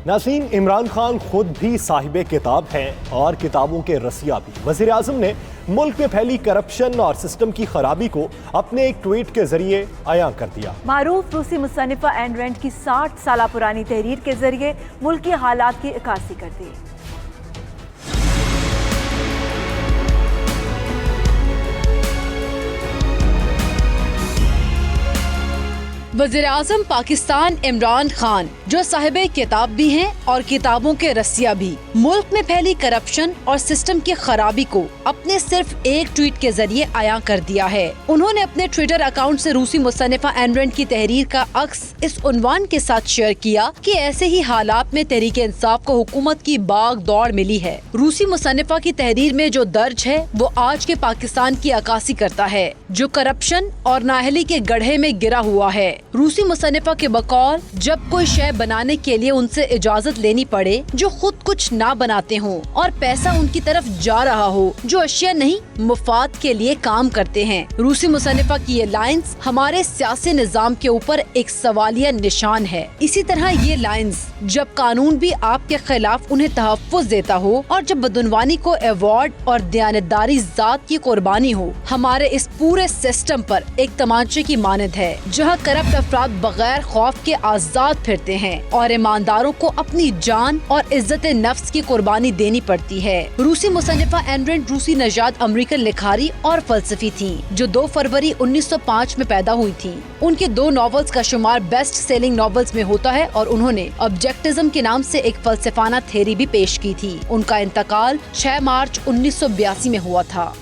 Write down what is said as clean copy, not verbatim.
ناظرین، عمران خان خود بھی صاحب کتاب ہیں اور کتابوں کے رسیا بھی۔ وزیر اعظم نے ملک میں پھیلی کرپشن اور سسٹم کی خرابی کو اپنے ایک ٹویٹ کے ذریعے عیاں کر دیا۔ معروف روسی مصنفہ این رینڈ کی 60 سالہ پرانی تحریر کے ذریعے ملکی حالات کی عکاسی کر دی۔ وزیر اعظم پاکستان عمران خان، جو صاحب کتاب بھی ہیں اور کتابوں کے رسیا بھی، ملک میں پھیلی کرپشن اور سسٹم کی خرابی کو اپنے صرف ایک ٹویٹ کے ذریعے عیاں کر دیا ہے۔ انہوں نے اپنے ٹویٹر اکاؤنٹ سے روسی مصنفہ این رینڈ کی تحریر کا عکس اس عنوان کے ساتھ شیئر کیا کہ ایسے ہی حالات میں تحریک انصاف کو حکومت کی باغ دوڑ ملی ہے۔ روسی مصنفہ کی تحریر میں جو درج ہے وہ آج کے پاکستان کی عکاسی کرتا ہے، جو کرپشن اور نااہلی کے گڑھے میں گرا ہوا ہے۔ روسی مصنفہ کے بقول، جب کوئی شے بنانے کے لیے ان سے اجازت لینی پڑے جو خود کچھ نہ بناتے ہوں اور پیسہ ان کی طرف جا رہا ہو جو اشیاء نہیں مفاد کے لیے کام کرتے ہیں۔ روسی مصنفہ کی یہ لائنز ہمارے سیاسی نظام کے اوپر ایک سوالیہ نشان ہے۔ اسی طرح یہ لائنز جب قانون بھی آپ کے خلاف انہیں تحفظ دیتا ہو اور جب بدعنوانی کو ایوارڈ اور دیانتداری ذات کی قربانی ہو، ہمارے اس پورے سسٹم پر ایک تمانچے کی مانند ہے، جہاں کرپٹ افراد بغیر خوف کے آزاد پھرتے ہیں اور ایمانداروں کو اپنی جان اور عزت نفس کی قربانی دینی پڑتی ہے۔ روسی مصنفہ این رینڈ روسی نژاد امریکن لکھاری اور فلسفی تھیں، جو 2 فروری 1905 میں پیدا ہوئی تھیں۔ ان کے 2 ناولز کا شمار بیسٹ سیلنگ ناولز میں ہوتا ہے اور انہوں نے آبجیکٹزم کے نام سے ایک فلسفانہ تھیوری بھی پیش کی تھی۔ ان کا انتقال 6 مارچ 1982 میں ہوا تھا۔